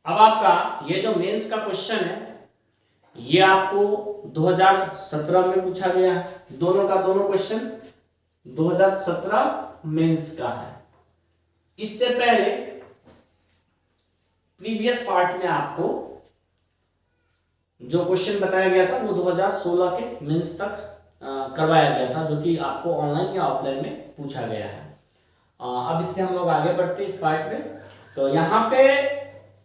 अब आपका ये जो मेंस का क्वेश्चन है ये आपको 2017 में पूछा गया है। दोनों का दोनों क्वेश्चन 2017 मेंस का है। इससे पहले प्रीवियस पार्ट में आपको जो क्वेश्चन बताया गया था वो 2016 के मेंस तक करवाया गया था, जो कि आपको ऑनलाइन या ऑफलाइन में पूछा गया है। अब इससे हम लोग आगे बढ़ते हैं इस पार्ट में। तो यहाँ पे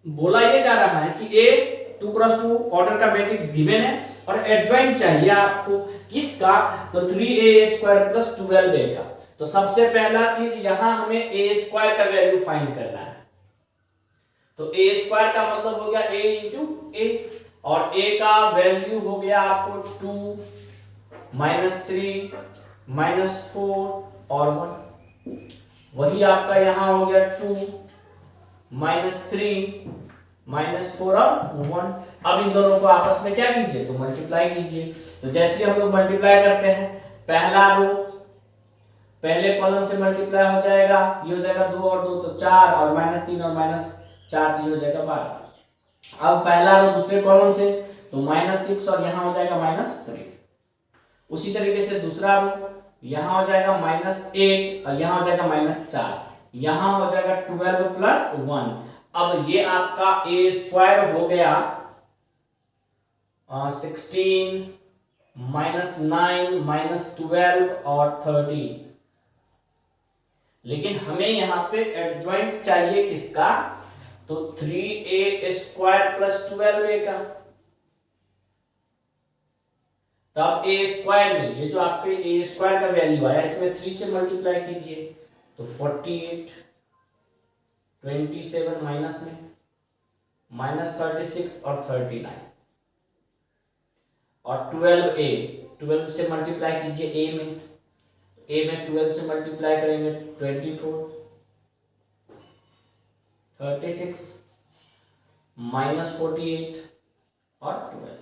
बोला ये जा रहा है कि ए 2x2 ऑर्डर का मैट्रिक्स गिवन है और एडजॉइंट चाहिए आपको किसका, तो 3a² + 12a का। तो सबसे पहला चीज यहाँ हमें a² का वैल्यू फाइंड करना है। तो a² का मतलब हो गया a × a और a का वैल्यू हो गया आपको 2 -3 -4 और 1। वही आपका यहां हो गया 2 -3 -4 और 1। अब इन दोनों को आपस में क्या कीजिए, तो मल्टीप्लाई कीजिए। तो जैसे हम लोग मल्टीप्लाई करते हैं, पहला रो पहले कॉलम से मल्टीप्लाई हो जाएगा, ये हो जाएगा 2 और 2 तो 4 और -3 और -4 ये हो जाएगा 12। अब पहला रो दूसरे कॉलम से तो -6 और यहां हो जाएगा -3। उसी तरीके से दूसरा रो यहां हो जाएगा -8 और यहां हो जाएगा -4, यहां हो जाएगा 12 + 1। अब ये आपका a² हो गया 16 -9 -12 और 13। लेकिन हमें यहाँ पे एडजॉइंट चाहिए किसका, तो 3a² + 12a का। तब a² में ये जो आपके a² का वैल्यू आया इसमें 3 से मल्टीप्लाई कीजिए तो 48, 27 माइनस में -36 और 39 और 12 से मल्टीप्लाई कीजिए a में 12 से मल्टीप्लाई करेंगे 24, 36 -48 और 12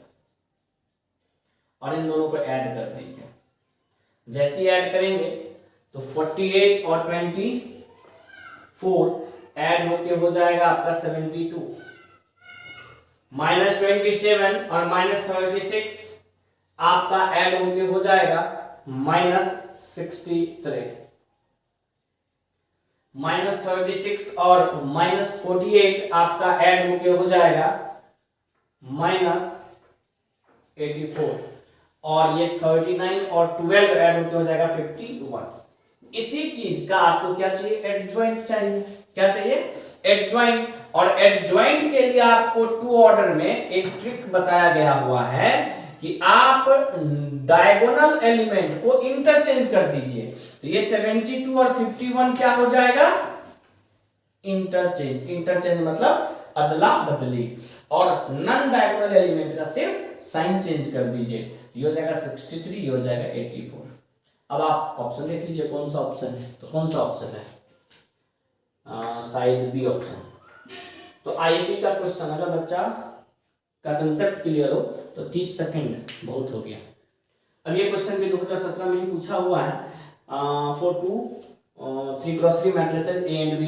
और इन दोनों को ऐड कर देंगे। जैसे ही ऐड करेंगे तो 48 और 24 ऐड होके हो जाएगा आपका 72, -27 और -36 आपका ऐड होके हो जाएगा -63, -36 और -48 आपका ऐड होके हो जाएगा -84 और ये 39 और 12 ऐड होके हो जाएगा 51। इसी चीज का आपको क्या चाहिए, एडजॉइंट चाहिए। क्या चाहिए, एडजॉइंट। और एडजॉइंट के लिए आपको 2 ऑर्डर में एक ट्रिक बताया गया हुआ है कि आप डायगोनल एलिमेंट को इंटरचेंज कर दीजिए। तो ये 72 और 51 क्या हो जाएगा, इंटरचेंज मतलब अदला बदली। और नॉन डायगोनल एलिमेंट का सिर्फ साइन चेंज कर दीजिए, तो ये हो जाएगा 63, ये हो जाएगा 84। अब आप ऑप्शन देख लीजिए कौन सा ऑप्शन है, तो कौन सा ऑप्शन है, शायद बी ऑप्शन। तो आईआईटी का क्वेश्चन अगर बच्चा का कंसेप्ट क्लियर हो तो 30 सेकंड बहुत हो गया। अब ये क्वेश्चन भी 2017 में ही पूछा हुआ है। For 3x3 matrices A and B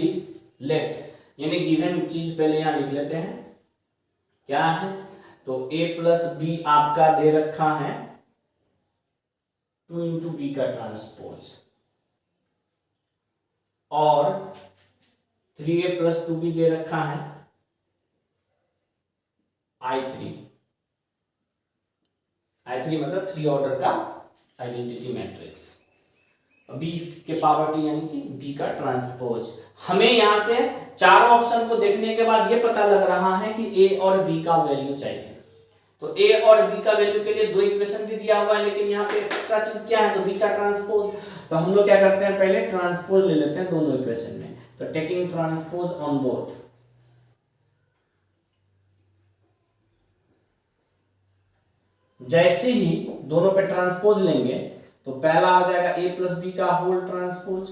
let, यानी गिवन चीज पहले यहां लिख लेते हैं क्या है। तो A + B आपका दे रखा है 2 × B का ट्रांसपोज और 3a + 2b दे रखा है I3 मतलब 3 ऑर्डर का आइडेंटिटी मैट्रिक्स। बी के पावर टी यानी कि बी का ट्रांसपोज। हमें यहां से चारों ऑप्शन को देखने के बाद ये पता लग रहा है कि ए और बी का वैल्यू चाहिए। तो ए और बी का वैल्यू के लिए 2 इक्वेशन भी दिया हुआ है, लेकिन यहाँ पे एक्स्ट्रा चीज क्या है, तो बी का ट्रांसपोज। तो हम लोग क्या करते हैं, पहले ट्रांसपोज ले लेते हैं दोनों इक्वेशन में। तो टेकिंग ट्रांसपोज ऑन बोथ, जैसे ही दोनों पे ट्रांसपोज लेंगे तो पहला आ जाएगा a + b का होल ट्रांसपोज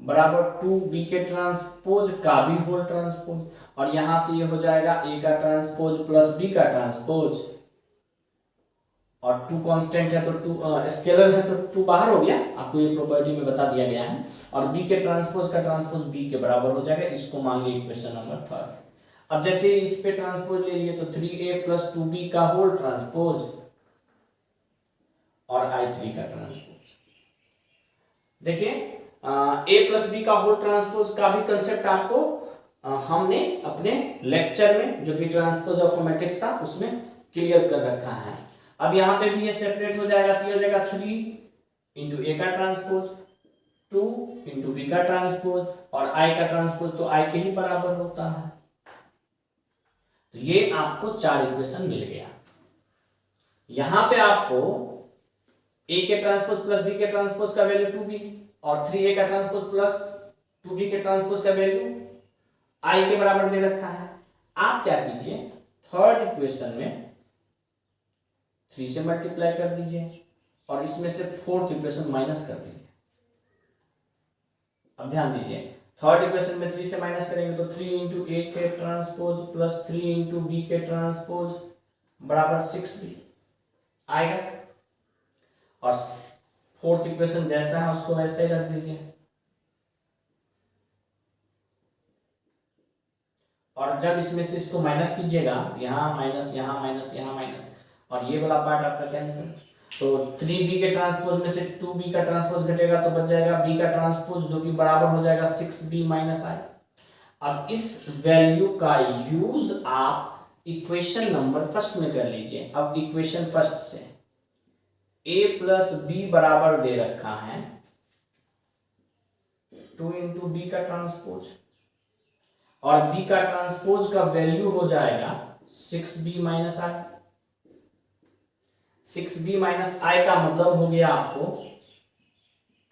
बराबर 2b के ट्रांसपोज का भी होल ट्रांसपोज, और यहां से ये हो जाएगा a का ट्रांसपोज + b का ट्रांसपोज और टू कांस्टेंट है तो टू स्केलर है तो टू बाहर हो गया, आपको ये प्रॉपर्टी में बता दिया गया है। और बी के ट्रांसपोज का ट्रांसपोज बी के बराबर हो जाएगा, इसको मान लीजिए इक्वेशन नंबर 3। अब जैसे इस पे ट्रांसपोज ले लिए तो 3a + 2b का होल ट्रांसपोज और I3 का ट्रांसपोज। देखिए a + b का होल ट्रांसपोज का भी कंसेप्ट आपको हमने अपने लेक्चर में जो कि ट्रांसपोज ऑफ मैट्रिक्स था उसमें क्लियर कर रखा है। अब यहाँ पे भी ये सेपरेट हो जाएगा तो ये हो जाएगा 3 × a का ट्रांसपोज, 2 × b का ट्रांसपोज और I का ट्रांसपोज तो I के ही बराबर होता है। तो ये आपको 4 इक्वेशन मिल गया। यहां पे आपको a के ट्रांसपोज प्लस b के ट्रांसपोज का वैल्यू 2b और 3a का ट्रांसपोज प्लस 2b के ट्रांसपोज का वैल्यू I के बराबर दे रखा है। आप क्या कीजिए, थर्ड इक्वेशन में 3 से मल्टीप्लाई कर दीजिए और इसमें से फोर्थ इक्वेशन माइनस कर दीजिए। अब ध्यान दीजिए, थर्ड इक्वेशन में 3 से माइनस करेंगे तो 3 × a के ट्रांसपोज प्लस 3 × b के ट्रांसपोज बराबर 6b आएगा। और फोर्थ इक्वेशन जैसा है उसको वैसे ही रख दीजिए। और जब इसमें से इसको माइनस कीजिएगा, यहाँ माइनस, यहाँ माइनस, यहाँ माइनस, और ये वाला पार्ट आपका कैंसिल। तो 3b के ट्रांसपोज में से 2b का ट्रांसपोज घटेगा तो बच जाएगा b का ट्रांसपोज जो कि बराबर हो जाएगा 6b - I। अब इस वैल्यू का यूज आप इक्वेशन नंबर फर्स्ट में कर लीजिए। अब इक्वेशन फर्स्ट से a + b बराबर दे रखा है 2 × b का ट्रांसपोज और b का ट्रांसपोज का वैल्यू हो जाएगा 6b - I। 6b - I का मतलब हो गया आपको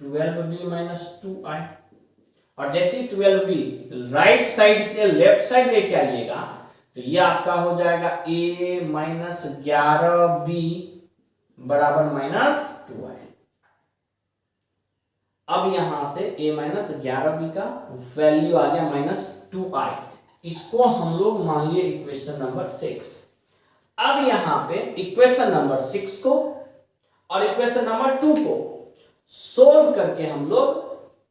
12b - 2I। और जैसे 12b राइट साइड से लेफ्ट साइड लेके आइएगा तो ये आपका हो जाएगा a - 11b बराबर -2I। अब यहां से a - 11b का वैल्यू आ गया -2I। इसको हम लोग मान लिए इक्वेशन नंबर 6। अब यहां पे इक्वेशन नंबर 6 को और इक्वेशन नंबर 2 को सोल्व करके हम लोग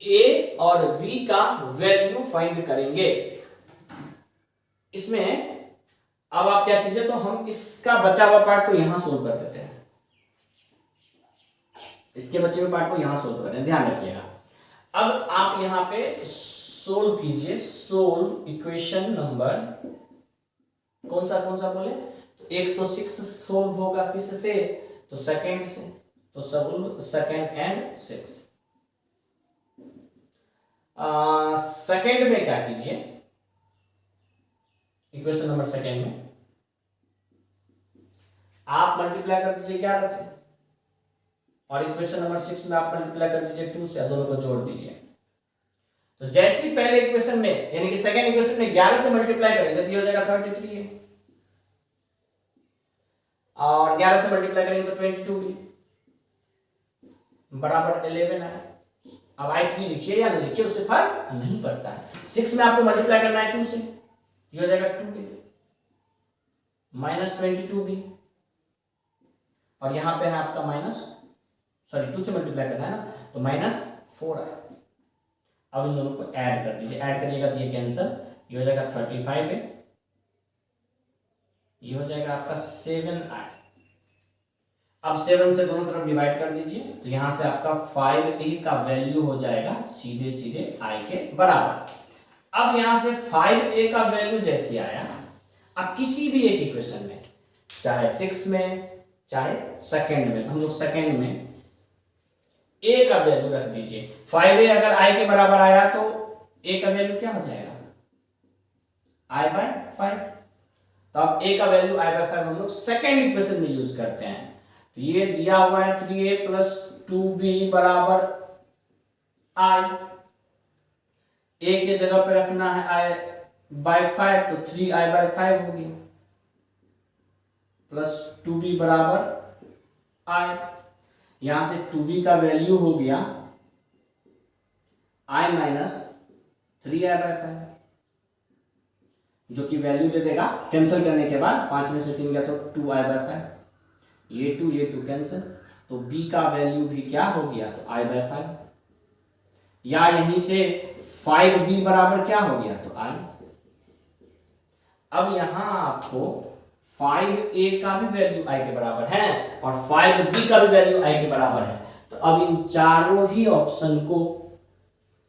a और b का वैल्यू फाइंड करेंगे। इसमें अब आप क्या कीजिए, तो हम इसका बचा हुआ पार्ट को यहां सोल्व कर देते हैं। इसके बचे हुए पार्ट को यहां सोल्व करें, ध्यान रखिएगा। अब आप यहां पे सोल्व कीजिए। सोल्व इक्वेशन नंबर कौन सा बोले, तो एक तो 6 सोल्व होगा किससे, तो सेकंड से। तो सोल्व सेकंड एंड 6। सेकंड में क्या कीजिए, इक्वेशन नंबर सेकंड में आप मल्टीप्लाई कर दीजिए 11 से और इक्वेशन नंबर 6 में आप मल्टीप्लाई कर दीजिए 2 से, दोनों को जोड़ दीजिए। तो जैसे पहले इक्वेशन में यानी कि सेकंड इक्वेशन में 11 से मल्टीप्लाई करेंगे तो ये हो जाएगा 33 है और 11 से मल्टीप्लाई करेंगे तो 22b बराबर 11 है। अब I3 लिखिए या नहीं लिखिए उससे फर्क नहीं पड़ता है। 6 में आपको मल्टीप्लाई करना है 2 से, ये हो जाएगा 2a -22b और यहां पे है आपका -2 से मल्टीप्लाई करना है ना, तो -4 है। अब इन दोनों को ऐड कर दीजिए, ऐड करिएगा तो ये कैंसिल, ये हो जाएगा 35 है, ये हो जाएगा आपका 7i। अब 7 से दोनों तरफ डिवाइड कर दीजिए तो यहां से आपका 5a का वैल्यू हो जाएगा सीधे सीधे I के बराबर। अब यहां से 5a का वैल्यू जैसे आया, अब किसी भी एक इक्वेशन में चाहे 6 में चाहे सेकंड में, तो हम लोग सेकंड में a का वैल्यू रख दीजिए। 5a अगर I के बराबर आया तो a का वैल्यू क्या हो जाएगा, I/5। तो अब a का वैल्यू I/5 हम लोग सेकंड इक्वेशन में यूज करते हैं। तो ये दिया हुआ है 3a + 2b बराबर I। a के जगह पे रखना है I/5 तो 3I/5 हो गया प्लस 2b बराबर I। यहां से 2b का वैल्यू हो गया I - 3I/5 जो कि वैल्यू दे देगा कैंसिल करने के बाद, 5 में से 3 गया तो 2I/5। ये टू कैंसिल, तो b का वैल्यू भी क्या हो गया, तो I/5, या यहीं से 5b बराबर क्या हो गया, तो I। अब यहां आपको 5a का भी वैल्यू I के बराबर है और 5b का भी वैल्यू I के बराबर है। तो अब इन चारों ही ऑप्शन को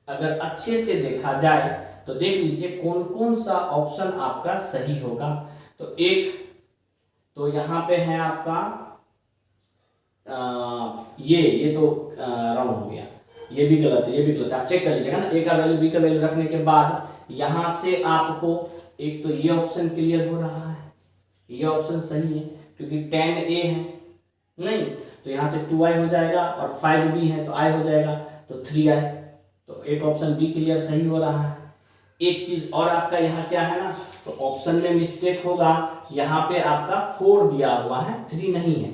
अगर अच्छे से देखा जाए तो देख लीजिए कौन कौन सा ऑप्शन आपका सही होगा। तो एक तो यहाँ पे है आपका ये तो रॉन्ग हो गया, ये भी गलत है, ये भी गलत है, आप चेक कर लीजिएगा ना। ए का वैल्यू बी का वैल्यू रखने के बाद यहाँ से आपको एक तो ये ऑप्शन क्लियर हो रहा है, ये ऑप्शन सही है क्योंकि 10a है नहीं, तो यहाँ से 2i हो जाएगा और 5b है तो i हो जाएगा, तो 3i, तो एक ऑप्शन बी क्लियर सही हो रहा है। एक चीज और आपका यहाँ क्या है ना, तो ऑप्शन में मिस्टेक होगा, यहाँ पे आपका 4 दिया हुआ है, 3 नहीं है,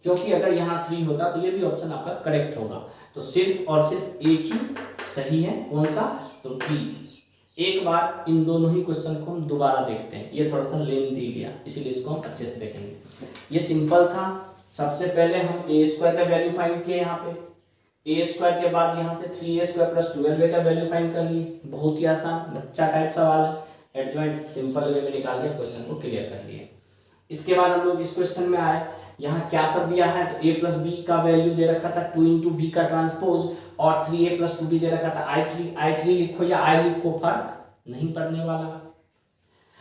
क्योंकि अगर यहाँ 3 होता तो ये भी ऑप्शन आपका करेक्ट होगा। तो सिर्फ और सिर्फ एक ही सही है, कौन सा, तो बी। एक बार इन दोनों ही क्वेश्चन को हम दोबारा देखते हैं, ये थोड़ा सा लेंथी गया इसीलिए इसको हम अच्छे से देखेंगे। ये सिंपल था, सबसे पहले हम ए स्क्वायर का वैल्यू फाइंड किए, यहाँ पे ए स्क्वायर के बाद यहाँ से 3a स्क्वायर प्लस 12a का वैल्यू फाइंड कर लिए, बहुत ही आसान बच्चा टाइप सवाल है, एडजॉइंट सिंपल वे में निकाल के क्वेश्चन को क्लियर कर लिए। इसके बाद हम लोग इस क्वेश्चन में आए, यहाँ क्या सब दिया है, तो a प्लस बी का वैल्यू दे रखा था 2 इंटू बी का ट्रांसपोज और 3a प्लस 2b दे रखा था I3 लिखो या I लिखो फर्क नहीं पड़ने वाला।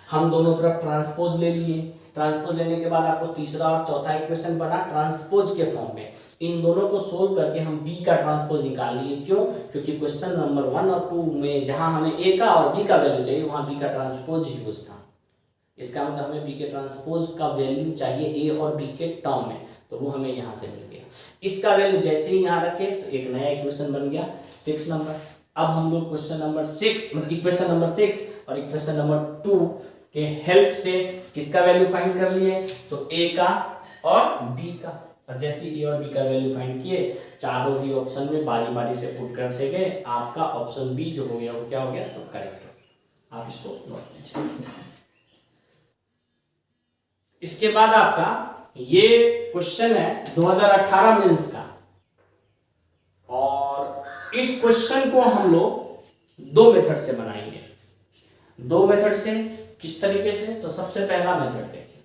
हम दोनों तरफ ट्रांसपोज ले लिए, ट्रांसपोज लेने के बाद आपको तीसरा और चौथा इक्वेशन बना ट्रांसपोज के फॉर्म में। इन दोनों को सोल्व करके हम b का ट्रांसपोज निकाल लिए, क्यों, क्योंकि क्वेश्चन नंबर 1 और 2 में जहां हमें a का और b का वैल्यू चाहिए वहां b का ट्रांसपोज यूज था। इसका मतलब हमें b के ट्रांसपोज का वैल्यू चाहिए a और b के टर्म में, तो वो हमें यहाँ से मिल गया। इसका वैल्यू जैसे ही यहाँ रखे तो एक नया इक्वेशन बन गया 6 नंबर। अब हम लोग क्वेश्चन नंबर 6 मतलब इक्वेशन नंबर 6 और इक्वेशन नंबर 2 के हेल्प से किसका वैल्यू फाइंड कर लिए, तो a का और b का। और जैसे a और b का वैल्यू फाइंड किए, चारों ही ऑप्शन में बारी बारी से पुट करते गए, आपका ऑप्शन बी जो हो गया वो क्या हो गया, तो करेक्ट हो। आप इसको नोट कीजिए। इसके बाद आपका ये क्वेश्चन है 2018 मेंस का, और इस क्वेश्चन को हम लोग दो मेथड से बनाएंगे। दो मेथड से किस तरीके से, तो सबसे पहला मेथड देखिए,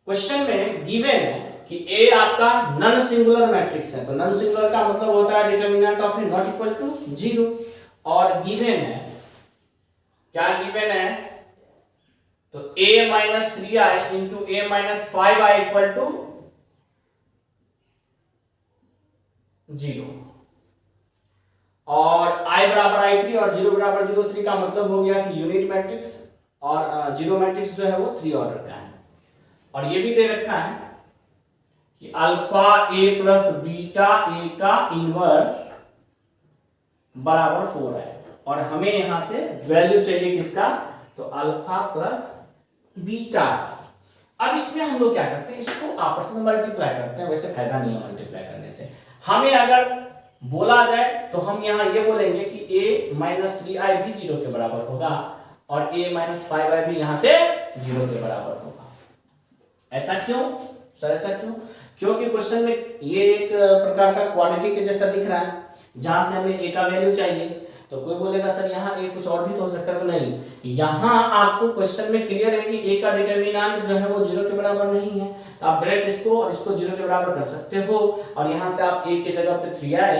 क्वेश्चन में गिवन है कि ए आपका नॉन सिंगुलर मैट्रिक्स है, तो नॉन सिंगुलर का मतलब होता है determinant of A not equal to 0, और गिवन है क्या, गिवन है तो a minus 3i into a minus 5i equal to 0, और i बराबर i3 और 0 बराबर 0,3 का मतलब हो गया कि यूनिट मैट्रिक्स, और जीरो मैट्रिक्स जो है वो 3 ऑर्डर का है। और ये भी दे रखा है कि alpha a plus beta a का इनवर्स बराबर 4 है, और हमें यहां से वैल्यू चाहिए किसका, तो अल्फा प्लस बीटा। अब इसमें हम लोग क्या करते हैं, इसको आपस में मल्टीप्लाई करते हैं, वैसे फायदा नहीं है मल्टीप्लाई करने से। हमें अगर बोला जाए तो हम यहाँ ये बोलेंगे कि a माइनस 3i भी 0 के बराबर होगा और a माइनस 5i भी यहाँ से 0 के बराबर होगा। ऐसा क्यों सर, ऐसा क्यों, क्योंकि क्वेश्चन में ये एक प्रकार का क्वाड्रेटिक के जैसा दिख रहा है, जहां से हमें a का वैल्यू चाहिए। तो कोई बोलेगा सर यहाँ a कुछ और भी तो हो सकता है, तो नहीं, यहाँ आपको क्वेश्चन में क्लियर है कि a का डिटरमिनेंट जो है वो 0 के बराबर नहीं है, तो आप डायरेक्ट इसको और इसको 0 के बराबर कर सकते हो, और यहाँ से आप a की जगह पे 3i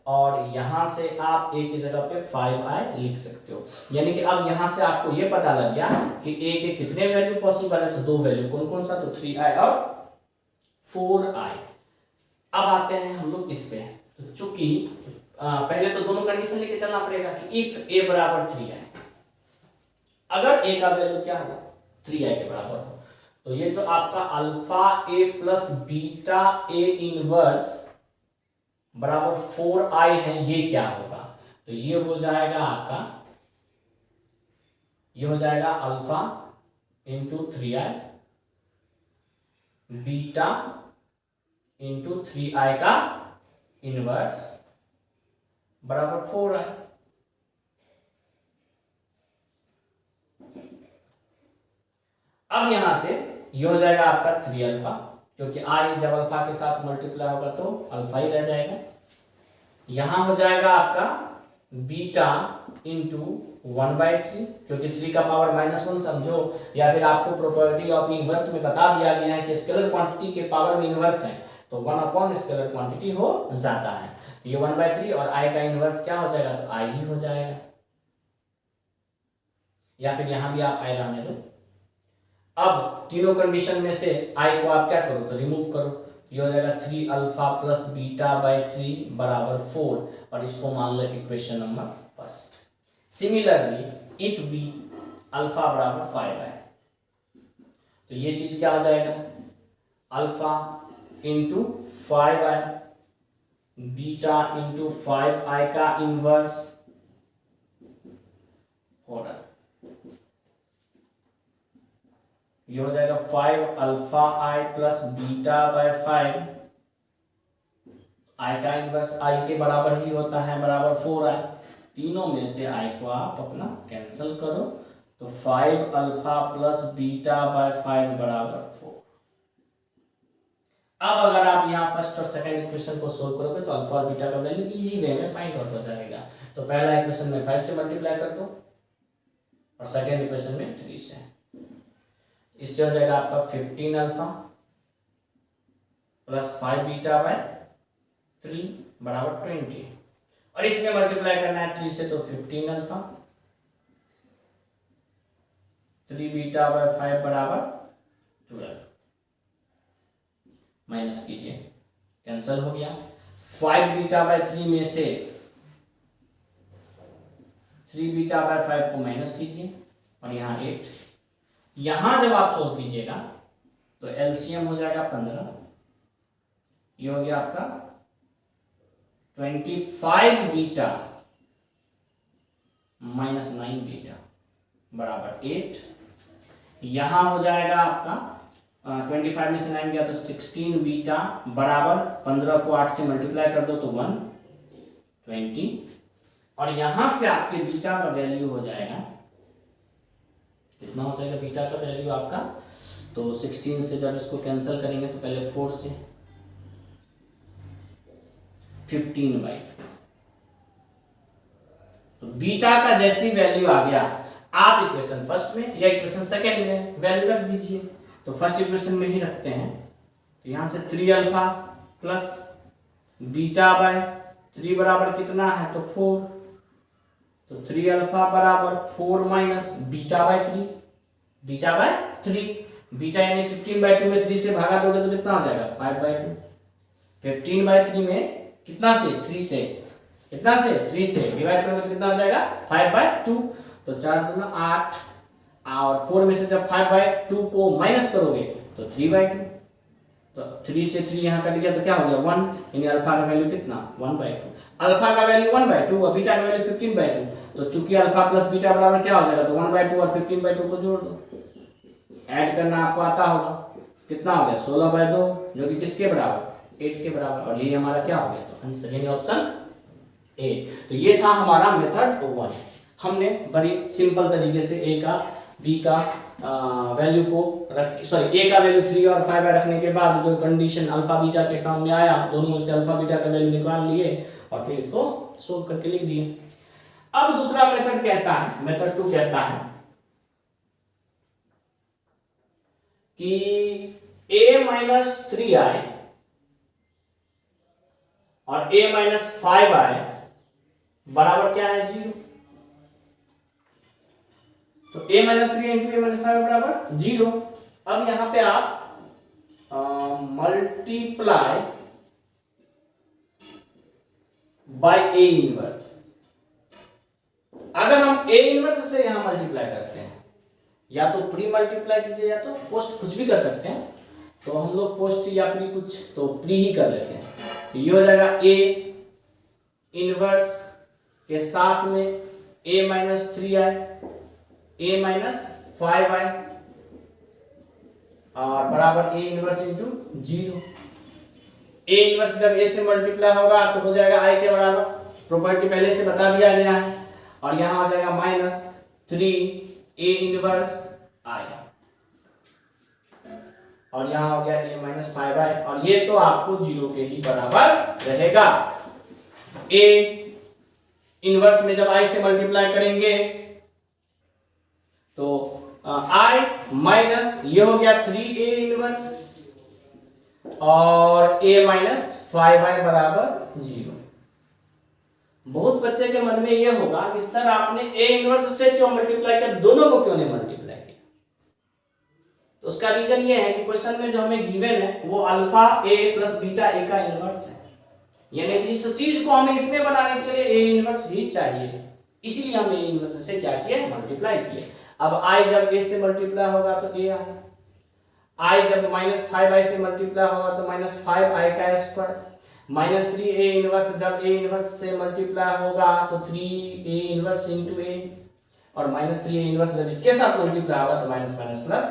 और यहाँ से आप a की जगह पे 5i लिख सकते हो। यानी कि अब यहाँ से आपको ये पता लग गया कि a के कितने वैल्यू पॉसिबल है, तो दो वैल्यू, कौन कौन सा, तो 3i और 4i। अब आते हैं हम लोग इस पे, तो चूंकि पहले तो दोनों कंडीशन लेके चलना पड़ेगा कि इफ a बराबर 3i, अगर a का वैल्यू क्या हो 3i के बराबर हो, तो ये जो आपका alpha a plus beta a inverse बराबर 4i है, ये क्या होगा, तो ये हो जाएगा आपका, ये हो जाएगा alpha into 3i beta into 3i का इनवर्स बराबर 4i। अब यहां से ये हो जाएगा आपका 3 अल्फा, क्योंकि आई जब अल्फा के साथ मल्टीप्लाई होगा तो अल्फा ही रह जाएगा। यहां हो जाएगा आपका बीटा इंटू 1/3, क्योंकि 3 का पावर -1 समझो, या फिर आपको प्रॉपर्टी ऑफ इनवर्स में बता दिया गया है कि स्केलर क्वांटिटी के पावर में इनवर्स है तो 1 स्केलर क्वांटिटी हो जाता है। तो ये 1/3 और आई का इनवर्स क्या हो जाएगा, तो आई ही हो जाएगा, या फिर यहां भी आप आई रहने दो। अब तीनों कंडीशन में से आई को आप क्या करो, तो रिमूव करो। ये हो जाएगा 3 अल्फा प्लस बीटा बाई 3 बराबर 4, और इसको मान लो equation number first. Similarly if B alpha बराबर 5 है तो ये चीज क्या हो जाएगा, alpha into 5i beta into 5i का इनवर्स ऑर्डर, ये हो जाएगा 5 alpha I plus beta by 5, आई का इनवर्स आई के बराबर ही होता है, बराबर 4i। तीनों में से आई को आप अपना कैंसिल करो तो 5 अल्फा प्लस बीटा बाय 5 बराबर 4। अब अगर आप यहाँ फर्स्ट और सेकंड इक्वेशन को सोल्व करोगे तो अल्फा और बीटा का वैल्यू इजी वे में फाइंड आउट हो जाएगा। तो पहला इक्वेशन में 5 से मल्टीप्लाई कर दो और सेकंड इक्वेशन में 3 से। इससे हो जाएगा आपका 15 अल्फा प्लस 5 बीटा बाय 3 बराबर 20, और इसमें मल्टीप्लाई करना है 3 से तो 15 अल्फा 3 बीटा बाय 5 बराबर 12। माइनस कीजिए, कैंसिल हो गया। 5 बीटा बाय 3 में से 3 बीटा बाय 5 को माइनस कीजिए और यहाँ 8। यहां जब आप सोल्व कीजिएगा तो एलसीएम हो जाएगा 15, ये हो गया आपका 25 बीटा माइनस 9 बीटा बराबर 8। यहां हो जाएगा आपका 25 में से 9 गया तो 16 बीटा बराबर 15 को 8 से मल्टीप्लाई कर दो तो 120, और यहां से आपके बीटा का वैल्यू हो जाएगा, कितना हो जाएगा बीटा का वैल्यू आपका, तो 16 से जब इसको कैंसिल करेंगे तो पहले 4 से 15/2। तो बीटा का जैसी वैल्यू आ गया आप इक्वेशन फर्स्ट में या इक्वेशन सेकंड में वैल्यू रख दीजिए। तो फर्स्ट इक्वेशन में ही रखते हैं, तो यहां से 3 अल्फा प्लस बीटा बाय 3 बराबर कितना है, तो 4, तो 3 अल्फा बराबर 4 minus beta by 3, beta by 3, beta यानी 15/2 में 3 से भागा दोगे तो कितना हो जाएगा 5/2। 15/3 में कितना से 3 से, कितना से 3 से डिवाइड करोगे तो कितना हो जाएगा 5/2, तो 4 दूना 8, और 4 में से जब 5/2 को माइनस करोगे तो 3/2, तो 3 से 3 यहाँ कट गया तो क्या हो गया 1, यानी अल्फा का वैल्यू कितना 1/2। अल्फा का वैल्यू 1/2 और बीटा का वैल्यू 15/2, तो चूंकि अल्फा प्लस बीटा बराबर क्या हो जाएगा, तो 1/2 और 15/2 को जोड़ दो, ऐड करना आपको आता होगा, कितना हो गया 16/2, जो कि किसके बराबर 8 के बराबर, और ये हमारा क्या हो गया, तो आंसर यानी ऑप्शन ए। तो ये था हमारा मेथड 1। हमने बड़ी सिंपल तरीके से ए का बी का वैल्यू को ए का वैल्यू 3 और 5 रखने के बाद जो कंडीशन अल्फा बीटा के टर्म में आया दोनों में से अल्फा बीटा का वैल्यू निकाल लिए और फिर इसको सोल्व करके लिख दिए। अब दूसरा मेथड कहता है, मेथड 2 कहता है कि a-3i और a-5i बराबर क्या है 0। तो a-3 इंटू a-5 बराबर 0। अब यहां पे आप मल्टीप्लाई बाय a इनवर्स। अगर हम a इनवर्स से यहां मल्टीप्लाई करते हैं, या तो प्री मल्टीप्लाई कीजिए या तो पोस्ट, कुछ भी कर सकते हैं। तो हम लोग पोस्ट या प्री कुछ तो प्री ही कर लेते हैं। तो ये हो जाएगा a इनवर्स के साथ में a-3i a-5i और बराबर a inverse into 0। a inverse जब a से मल्टीप्लाई होगा तो हो जाएगा i के बराबर, प्रॉपर्टी पहले से बता दिया गया है, और यहां हो जाएगा -3 a इनवर्स i। और यहाँ हो गया a माइनस 5i, और ये तो आपको 0 के ही बराबर रहेगा। a इनवर्स में जब i से मल्टीप्लाई करेंगे तो i माइनस ये हो गया 3a इनवर्स और a माइनस 5i बराबर 0। बहुत बच्चे के मन में ये होगा कि सर आपने a इनवर्स से क्यों मल्टीप्लाई किया, दोनों को क्यों नहीं मल्टीप्लाई किया? तो उसका रीजन ये है कि क्वेश्चन में जो हमें गिवन है वो alpha a plus beta a का इनवर्स है, यानी कि इस चीज को हमें इसमें बनाने के लिए a इनवर्स ही चाहिए, इसीलिए हम a इनवर्स से क्या किए, मल्टीप्लाई किए। अब i जब a से मल्टीप्लाई होगा तो a आएगा, i जब माइनस 5i से मल्टीप्लाई होगा तो माइनस 5i का स्क्वायर, माइनस 3a इनवर्स जब a इनवर्स से मल्टीप्लाई होगा तो 3a इनवर्स इंटू a, और माइनस 3a इनवर्स जब इसके साथ मल्टीप्लाई होगा तो माइनस माइनस प्लस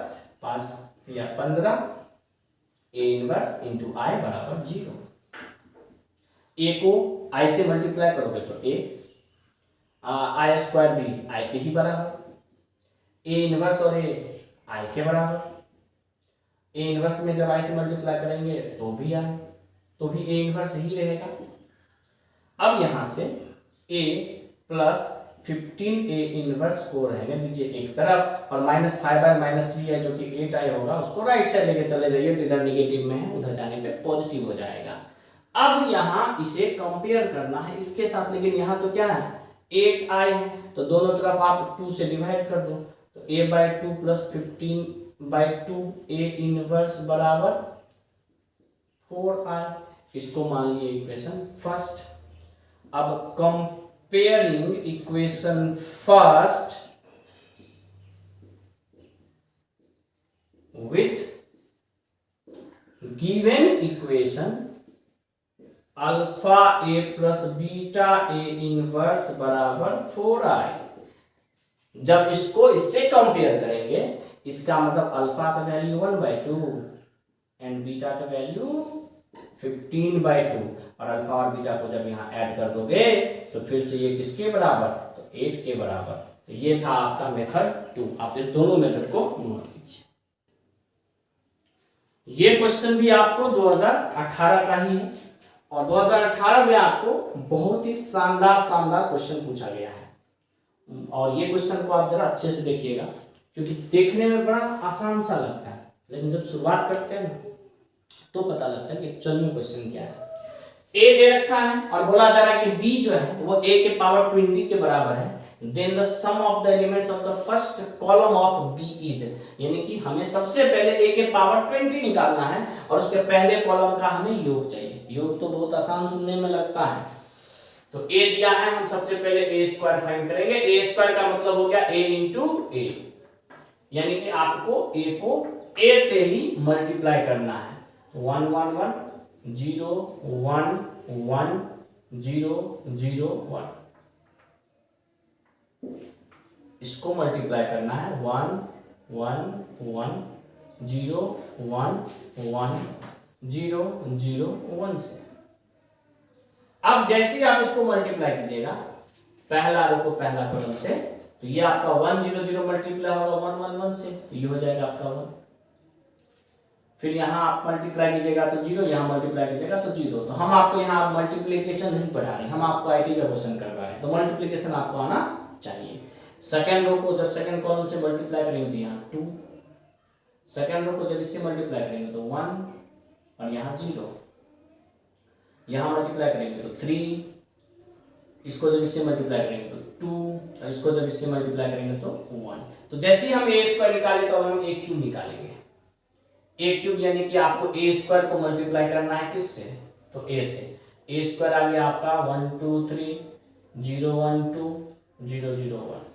5 या 15 a इनवर्स इंटू i बराबर 0। a को i से मल्टीप्लाई करोगे तो a, i स्क्वायर भी i के ही बराबर, a इनवर्स और a i के बराबर, a इनवर्स में जब i से मल्टीप्लाई करेंगे तो भी i, तो भी a इनवर्स ही रहेगा। अब यहां से a प्लस 15a इनवर्स को रहने दीजिए एक तरफ, और माइनस 5i माइनस 3i जो कि 8i होगा उसको राइट साइड लेके चले जाइए, तो इधर निगेटिव में है, उधर जाने पे पॉजिटिव हो जाएगा। अब यहां इसे कंपेयर करना है इसके साथ, लेकिन यहां तो क्या है 8i है, तो दोनों तरफ आप 2 से डिवाइड कर दो, तो a by 2 plus 15/2 a inverse बराबर 4i, इसको मान लिए इक्वेशन फर्स्ट। अब comparing equation first with given equation alpha a plus beta a inverse बराबर 4i, जब इसको इससे कंपेयर करेंगे इसका मतलब अल्फा का वैल्यू 1/2 एंड बीटा का वैल्यू 15/2, और अल्फा और बीटा को जब यहाँ ऐड कर दोगे तो फिर से ये किसके बराबर, तो 8 के बराबर। तो ये था आपका मेथड 2, आप इस दोनों मेथड को नोट कीजिए। ये क्वेश्चन भी आपको 2018 का ही है, और 2018 में आपको बहुत ही शानदार क्वेश्चन पूछा गया है, और ये क्वेश्चन को आप जरा अच्छे से देखिएगा, क्योंकि देखने में बड़ा आसान सा लगता है, लेकिन जब शुरुआत करते हैं ना तो पता लगता है कि एक्चुअल में क्वेश्चन क्या है। a दे रखा है और बोला जा रहा है कि b जो है वो a के पावर 20 के बराबर है, then the sum of the elements of the first column of b is, यानी कि हमें सबसे पहले a के पावर 20 निकालना है और उसके पहले कॉलम का हमें योग चाहिए। योग तो बहुत आसान सुनने में लगता है, तो a दिया है, हम सबसे पहले a स्क्वायर फाइंड करेंगे। a स्क्वायर का मतलब हो गया a इंटू a, यानी कि आपको a को a से ही मल्टीप्लाई करना है। 1 1 1 0 1 1 0 0 1, इसको मल्टीप्लाई करना है 1 1 1 0 1 1 0 0 1 से। अब जैसे ही आप इसको मल्टीप्लाई कीजिएगा पहला रो को पहला कॉलम से, तो ये आपका 1 0 0 मल्टीप्लाई होगा 1 1 1 से, तो ये हो जाएगा आपका 1। फिर यहाँ आप मल्टीप्लाई कीजिएगा तो 0, यहाँ मल्टीप्लाई कीजिएगा तो 0। तो हम आपको यहाँ मल्टीप्लिकेशन नहीं पढ़ा रहे, हम आपको आईटी का क्वेश्चन करवा रहे हैं, तो मल्टीप्लिकेशन आपको आना चाहिए। सेकंड रो को जब सेकंड कॉलम से मल्टीप्लाई करेंगे तो यहाँ 2, सेकंड रो को जब इससे मल्टीप्लाई करेंगे तो 1 और यहाँ 0, यहाँ मल्टीप्लाई करेंगे तो 3, इसको जब इससे मल्टीप्लाई करेंगे तो 2, और इसको जब इससे मल्टीप्लाई करेंगे तो 1। तो जैसे ही हम a स्क्वायर निकाले तो हम a क्यूब निकालेंगे। a क्यूब यानी कि आपको a स्क्वायर को मल्टीप्लाई करना है किससे, तो a से। a स्क्वायर आ गया आपका 1 2 3 0 1 2 0 0 1,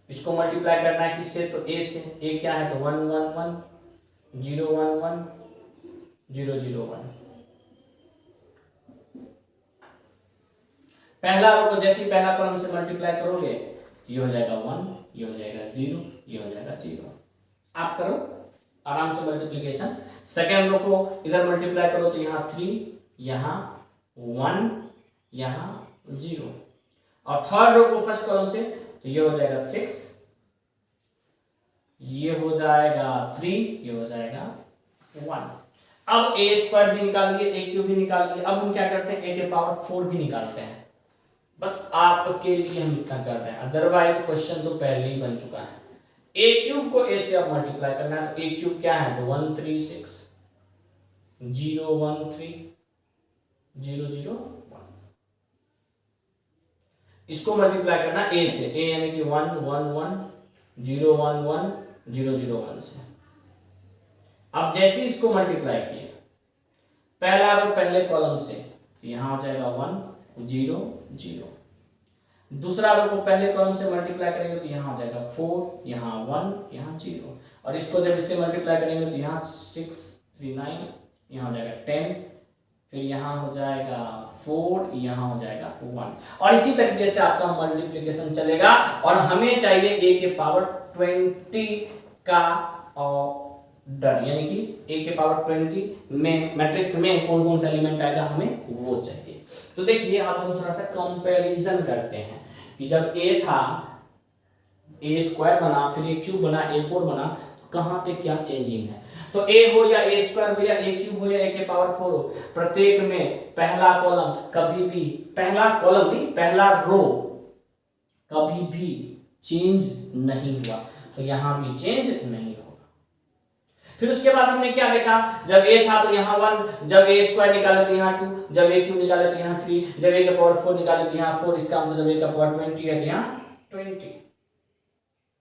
इसको मल्टीप्लाई करना है किससे, तो a से। a क्या है, तो 1 1 1 0 1 1 0 0 1। पहला रो को जैसे पहला कॉलम से मल्टीप्लाई करोगे ये हो जाएगा 1, ये हो जाएगा 0, ये हो जाएगा 0। आप करो आराम से मल्टीप्लिकेशन। सेकेंड रो को इधर मल्टीप्लाई करो तो यहाँ 3, यहाँ 1, यहाँ 0, और थर्ड रो को फर्स्ट कॉलम से तो ये हो जाएगा 6, ये हो जाएगा 3, ये हो जाएगा 1। अब ए स्क्वायर भी निकाल लिए, ए क्यूब भी निकाल लिए। अब हम क्या करते हैं, ए के पावर 4 भी निकालते हैं। बस आपके लिए हम इतना कर रहे हैं, अदरवाइज क्वेश्चन तो पहले ही बन चुका है। ए क्यूब को ए से अब मल्टीप्लाई करना है, तो ए क्यूब क्या है, तो 136 013 001। इसको मल्टीप्लाई करना ए से, ए यानी कि 111 011 001 से। अब जैसे इसको मल्टीप्लाई किए, पहला रो पहले कॉलम से, यहां हो जाएगा 1 0 0। दूसरा रो को पहले कॉलम से मल्टीप्लाई करेंगे तो यहां हो जाएगा 4, यहां 1, यहां 0। और इसको जब इससे मल्टीप्लाई करेंगे तो यहां 6 3 9, यहां हो जाएगा 10, फिर यहां हो जाएगा 4, यहां हो जाएगा 1। और इसी तरीके से आपका मल्टीप्लिकेशन चलेगा। और हमें चाहिए a के पावर 20 का ऑर्डर, यानी कि a के पावर 20 में मैट्रिक्स में कौन कौन सा एलिमेंट आएगा हमें वो चाहिए। तो देखिए अब हम थोड़ा सा कंपैरिजन करते हैं कि जब a था, a स्क्वायर बना, फिर a क्यूब बना, a4 बना, तो कहां पे क्या चेंजिंग है। तो a हो या a स्क्वायर हो या a क्यूब हो या a के पावर 4 हो, प्रत्येक में पहला कॉलम कभी भी, पहला कॉलम नहीं पहला रो कभी भी चेंज नहीं हुआ, तो यहां भी चेंज नहीं होगा। फिर उसके बाद हमने क्या देखा, जब a था तो यहाँ 1, जब a स्क्वायर निकाले तो यहाँ 2, जब a क्यूब निकाले तो यहाँ 3, जब a के पावर 4 निकाले तो यहाँ 4, इसका मतलब जब a का पावर 20 है तो यहाँ 20।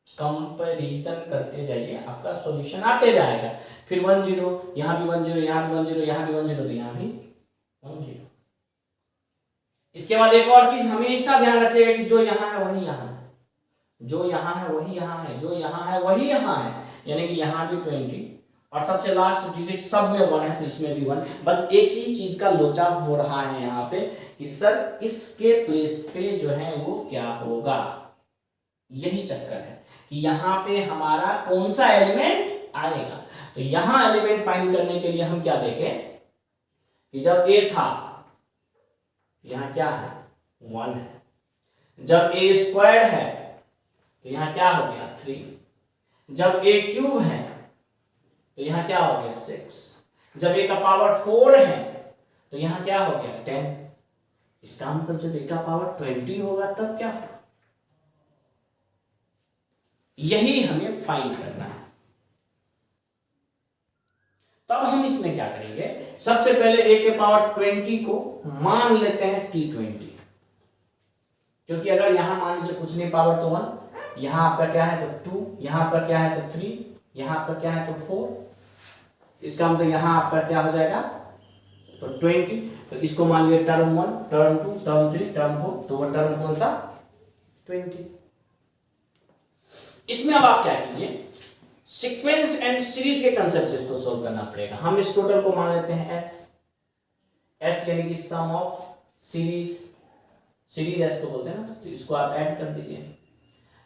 कंपैरिजन करते जाइए, आपका सॉल्यूशन आते जाएगा। फिर 1 0, यहाँ भी 1 0, यहाँ भी 1 0, यहाँ भी 1 0, तो यहाँ भी 1 0। इसके बाद एक और चीज हमेशा ध्यान रखिएगा कि जो यहाँ है वही यहाँ है, जो यहाँ है वही यहाँ है, जो यहाँ है वही यहाँ है, यानी कि यहाँ भी 20 और सबसे लास्ट डिजिट सब में 1 है तो इसमें भी 1। बस एक ही चीज का लोचा हो रहा है यहाँ पे कि सर इसके प्लेस पे जो है वो क्या होगा, यही चक्कर है कि यहाँ पे हमारा कौन सा एलिमेंट आएगा। तो यहाँ एलिमेंट फाइंड करने के लिए हम क्या देखें कि जब a था यहाँ क्या है 1 है, जब a स्क्वायर्ड है तो यहाँ क्या हो गया 3, जब a क्यूब है तो यहाँ क्या हो गया 6, जब a का पावर 4 है तो यहाँ क्या हो गया 10। इसका मतलब जब a का पावर 20 होगा तब क्या होगा, यही हमें फाइंड करना है। तब हम इसमें क्या करेंगे, सबसे पहले a के पावर 20 को मान लेते हैं T20, क्योंकि अगर यहां मान लीजिए कुछ नहीं पावर तो 1, यहां आपका क्या है तो 2, यहां आपका क्या है तो 3, यहां आपका क्या है तो 4, इसका मतलब यहां आपका क्या हो जाएगा तो 20। तो इसको मान लिया टर्म 1, टर्म 2, टर्म 3, टर्म 4, तो वो टर्म कौन सा 20। इसमें अब आप क्या कीजिए, सीक्वेंस एंड सीरीज के कंसेप्ट से इसको सोल्व करना पड़ेगा। हम इस टोटल को मान लेते हैं S यानी कि सम ऑफ सीरीज, सीरीज S को बोलते हैं ना, तो इसको आप ऐड कर दीजिए।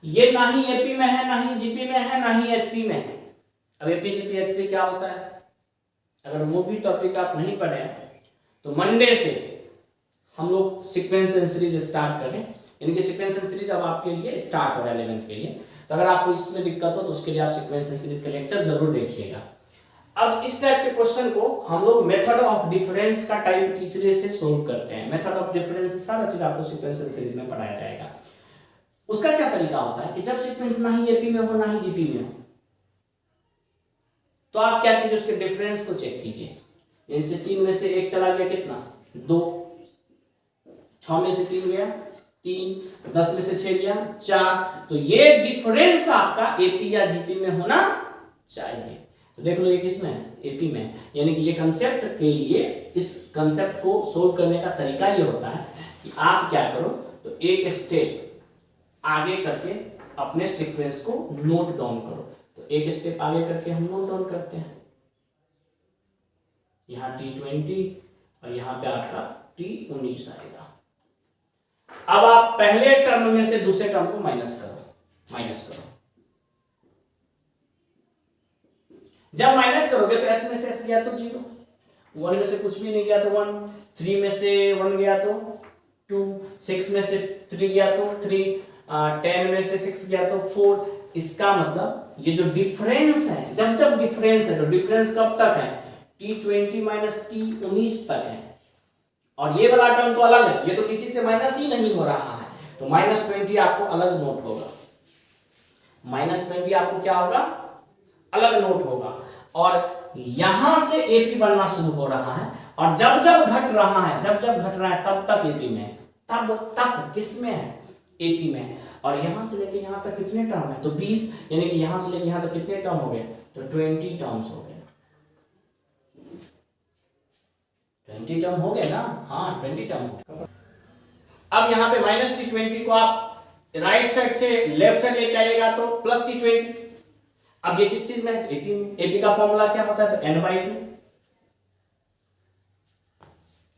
ये ना ही एपी में है, ना ही जीपी में है, ना ही एचपी में है। अब एपी जीपी एचपी क्या होता है, अगर वो भी टॉपिक आप नहीं पढ़े तो मंडे से हम लोग सीक्वेंस एंड सीरीज स्टार्ट करें, यानी कि सीक्वेंस एंड सीरीज अब आपके लिए स्टार्ट हो रहा है 11th के लिए। तो अगर आपको इसमें दिक्कत हो तो उसके लिए आप सीक्वेंस एंड सीरीज के लेक्चर जरूर देखिएगा। अब इस टाइप के क्वेश्चन को हम लोग मेथड ऑफ डिफरेंस का टाइप तीसरे से सोल्व करते हैं। मेथड ऑफ डिफरेंस से सारा चीज आपको सीक्वेंस एंड सीरीज में पढ़ाया जाएगा। उसका क्या तरीका होता है कि जब सीक्वेंस ना ही एपी में हो ना ही जीपी में हो, तो आप क्या कीजिए, उसके डिफरेंस को चेक कीजिए। जैसे 3 में से 1 चला गया कितना 2, 6 में से 3 गया 3, 10 में से 6 गया 4, तो ये डिफरेंस आपका एपी या जीपी में होना चाहिए। तो देख लो ये किसमें है, एपी में, यानी कि ये कंसेप्ट के लिए इस कंसेप्ट को सोल्व करने का तरीका ये होता है कि आप क्या करो, तो एक स्टेप आगे करके अपने सीक्वेंस को नोट डाउन करो। तो एक स्टेप आगे करके हम नोट डाउन करते हैं, यहाँ T20 और यहाँ पे आपका T19 आएगा। अब आप पहले टर्म में से दूसरे टर्म को माइनस करो। जब माइनस करोगे तो S में से S गया तो 0, 1 में से कुछ भी नहीं गया तो 1, 3 में से 1 गया तो 2, 6 में से 3 गया तो 3, 10 में से 6 गया तो 4, इसका मतलब ये जो डिफरेंस है, जब जब डिफरेंस है तो डिफरेंस कब तक है, T20 माइनस T19 तक है। और ये वाला टर्म तो अलग है, ये तो किसी से माइनस ही नहीं हो रहा है, तो -20 आपको अलग नोट होगा, -20 आपको क्या होगा, अलग नोट होगा। और यहां से एपी बनना शुरू हो रहा है, और जब जब घट रहा है, जब जब घट रहा है तब तक एपी में, तब तक किसमें है, एपी में है। और यहां से लेके यहां तक कितने टर्म है, तो 20, यानी कि यहां से लेके यहां तक कितने टर्म हो गए, तो 20 टर्म्स हो गए, 20 टर्म हो गए ना, हाँ 20 टर्म हो गए। अब यहाँ पे -T20 को आप राइट साइड से लेफ्ट साइड लेके आइएगा तो +T20। अब ये किस चीज में है, एपी में। एपी का फॉर्मूला क्या होता है, तो n/2,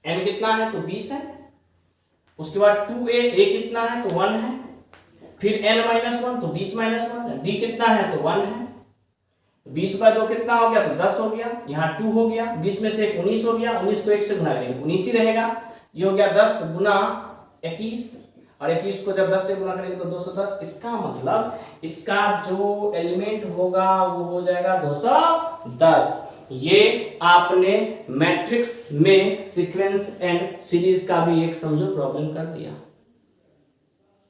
n कितना है, तो 20 है। उसके बाद 2a, a कितना है, तो 1 है। फिर n-1 तो 20-1, d कितना है, तो 1 है। 20/2 कितना हो गया, तो 10 हो गया, यहाँ 2 हो गया, 20 में से 19 हो गया, 19 को 1 से गुना करेंगे तो 19 ही रहेगा। ये हो गया 10 गुना 21, और 21 को जब 10 से गुना करेंगे तो 210। इसका मतलब इसका जो एलिमेंट होगा वो हो जाएगा 210। ये आपने मैट्रिक्स में सीक्वेंस एंड सीरीज का भी एक समझो प्रॉब्लम कर दिया।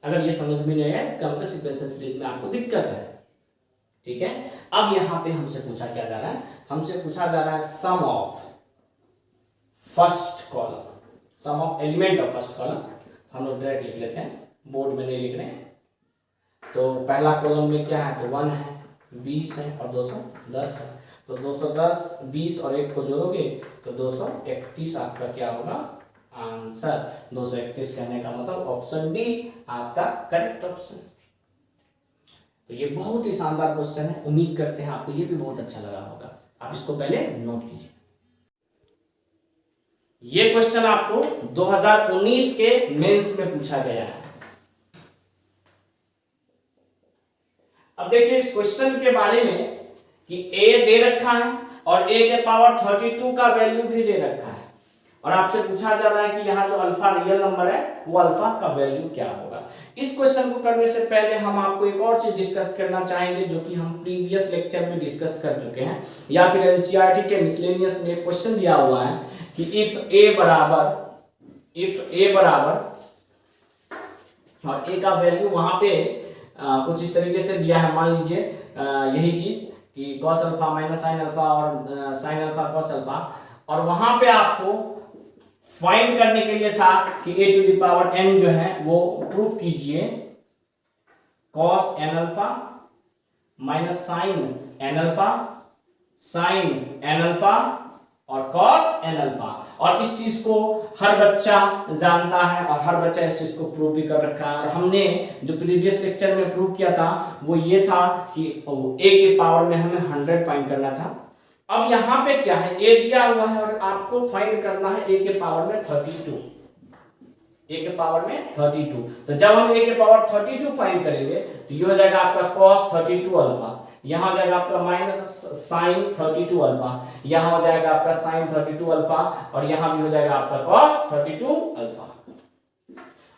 अगर ये समझ में नहीं आया, इसका मतलब सीक्वेंस एंड सीरीज में आपको दिक्कत है, ठीक है। अब यहां पे हमसे पूछा क्या जा रहा है, हमसे पूछा जा रहा है sum of first column, sum of element of first column. हम लोग डायरेक्ट लिख लेते हैं, बोर्ड में नहीं लिख रहे हैं। तो पहला कॉलम में क्या है, तो 1 है, 20 है और 210 है। तो 210, 20 और 1 को जोड़ोगे तो 231 आपका क्या होगा, आंसर। 231 कहने का मतलब ऑप्शन डी आपका करेक्ट ऑप्शन। तो ये बहुत ही शानदार क्वेश्चन है, उम्मीद करते हैं आपको ये भी बहुत अच्छा लगा होगा। आप इसको पहले नोट कीजिए। ये क्वेश्चन आपको 2019 के मेंस में पूछा गया है। अब देखिए इस क्वेश्चन के बारे में कि a दे रखा है और a के पावर 32 का वैल्यू भी दे रखा है, और आपसे पूछा जा रहा है कि यहाँ जो अल्फा रियल नंबर है वो अल्फा का वैल्यू क्या होगा। इस क्वेश्चन को करने से पहले हम आपको एक और चीज डिस्कस करना चाहेंगे, जो कि हम प्रीवियस लेक्चर में डिस्कस कर चुके हैं, या फिर एनसीईआरटी के मिसलेनियस में एक क्वेश्चन दिया हुआ है कि इफ a बराबर और a का वैल्यू वहां पे कुछ इस तरीके से दिया है। मान लीजिए यही चीज कि cos alpha minus sin alpha और sin अल्फा cos अल्फा, और वहां पे आपको फाइंड करने के लिए था कि a to the power n जो है वो प्रूव कीजिए cos n alpha minus sin n alpha sin n alpha और cos n अल्फा। और इस चीज को हर बच्चा जानता है और हर बच्चा इस चीज को प्रूव भी कर रखा है। और हमने जो प्रीवियस लेक्चर में प्रूव किया था वो ये था कि a के पावर में हमें 100 फाइंड करना था। अब यहाँ पे क्या है, a दिया हुआ है और आपको फाइंड करना है a के पावर में 32, a के पावर में 32। तो जब हम a के पावर 32 फाइंड करेंगे तो ये हो जाएगा आपका cos 32 अल्फा, यहाँ हो जाएगा आपका माइनस साइन 32 अल्फा, यहाँ हो जाएगा आपका साइन 32 अल्फा, और यहाँ भी हो जाएगा आपका cos 32 अल्फा।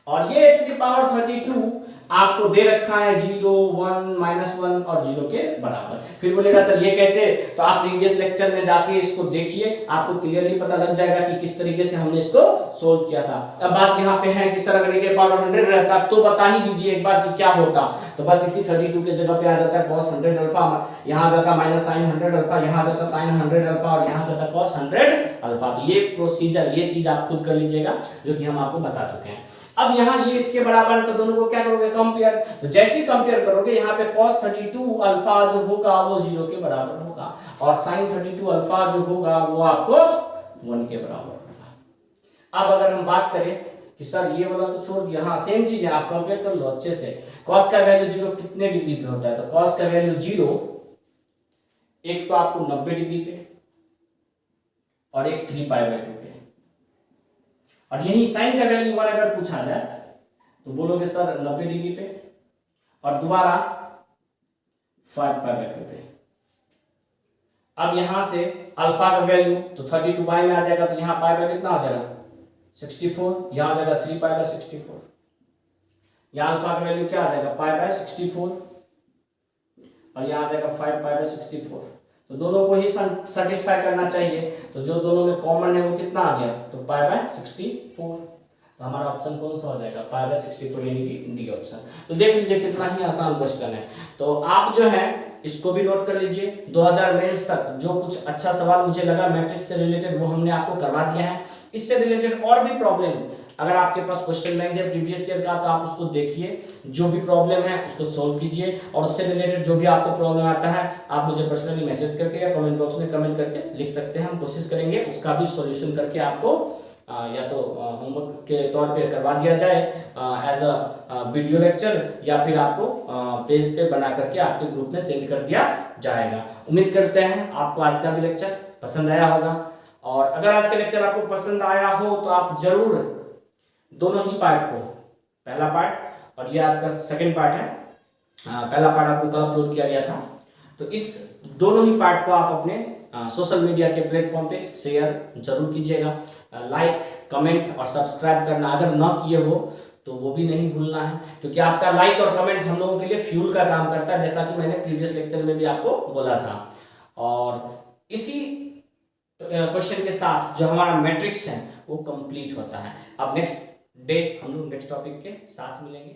और ये टू द पावर 32 आपको दे रखा है 0, 1, -1 और 0 के बराबर। फिर बोलेगा सर ये कैसे, तो आप प्रीवियस लेक्चर में जाके इसको देखिए, आपको क्लियरली पता लग जाएगा कि किस तरीके से हमने इसको सोल्व किया था। अब बात यहाँ पे है कि सर अगर a के पावर 100 रहता तो बता ही दीजिए एक बार कि क्या होता। तो बस इसी 32 के जगह पे आ जाता है cos 100 अल्फा, यहाँ आ जाता माइनस साइन 100 अल्फा, यहाँ आ जाता साइन 100 अल्फा और यहाँ जाता cos 100 अल्फा। तो ये प्रोसीजर, ये चीज आप खुद कर लीजिएगा जो कि हम आपको बता चुके हैं। अब यहाँ ये इसके बराबर है तो दोनों को क्या करोगे, कंपेयर। तो जैसे ही कंपेयर करोगे यहाँ पे cos 32 अल्फा जो होगा वो 0 के बराबर होगा, और sin 32 अल्फा जो होगा वो आपको 1 के बराबर होगा। अब अगर हम बात करें कि सर ये वाला तो छोड़ दिया, हाँ सेम चीज है, आप कंपेयर कर लो अच्छे से। cos का वैल्यू 0 कितने डिग्री पे होता है, तो cos का वैल्यू 0 एक तो आपको 90 डिग्री पे और एक 3π/2 पे। और यही साइन का वैल्यू 1 अगर पूछा जाए तो बोलोगे सर 90 डिग्री पे और दोबारा 5π/2 पे। अब यहां से अल्फा का वैल्यू तो 32 बाई में आ जाएगा, तो यहाँ पाई बाय कितना आ जाएगा 64, यहाँ आ जाएगा 3π/64। यहाँ अल्फा का वैल्यू क्या आ जाएगा पाई बाय 64, और यहाँ आ जाएगा 5 π/64। तो दोनों को ही सेटिस्फाई करना चाहिए। तो जो दोनों में कॉमन है वो कितना आ गया, तो π/64। तो हमारा ऑप्शन कौन सा हो जाएगा, π/64 यानी कि डी ऑप्शन। तो देख लीजिए कितना ही आसान क्वेश्चन है। तो आप जो है इसको भी नोट कर लीजिए। 2000 मेंस तक जो कुछ अच्छा सवाल मुझे लगा मैट्रिक्स से रिलेटेड वो हमने आपको करवा दिया है। इससे रिलेटेड और भी प्रॉब्लम अगर आपके पास क्वेश्चन बैंक है प्रीवियस ईयर का, तो आप उसको देखिए, जो भी प्रॉब्लम है उसको सोल्व कीजिए। और उससे रिलेटेड जो भी आपको प्रॉब्लम आता है आप मुझे पर्सनली मैसेज करके या कमेंट बॉक्स में कमेंट करके लिख सकते हैं। हम कोशिश करेंगे उसका भी सॉल्यूशन करके आपको या तो होमवर्क के तौर पे करवा दिया जाए एज अ वीडियो लेक्चर, या फिर आपको पेज पे बना करके आपके ग्रुप में सेंड कर दिया जाएगा। उम्मीद करते हैं आपको आज का भी लेक्चर पसंद आया होगा। और अगर आज का लेक्चर आपको पसंद आया हो तो आप जरूर दोनों ही पार्ट को, पहला पार्ट और ये आज का सेकंड पार्ट है, पहला पार्ट आपको कल अपलोड किया गया था, तो इस दोनों ही पार्ट को आप अपने सोशल मीडिया के प्लेटफॉर्म पे शेयर जरूर कीजिएगा। लाइक, कमेंट और सब्सक्राइब करना अगर ना किए हो तो वो भी नहीं भूलना है, क्योंकि आपका लाइक और कमेंट हम लोगों के लिए फ्यूल का काम करता है, जैसा कि मैंने प्रीवियस लेक्चर में भी आपको बोला था। और इसी क्वेश्चन के साथ जो हमारा मैट्रिक्स है वो कंप्लीट होता है। अब नेक्स्ट डे हम लोग नेक्स्ट टॉपिक के साथ मिलेंगे।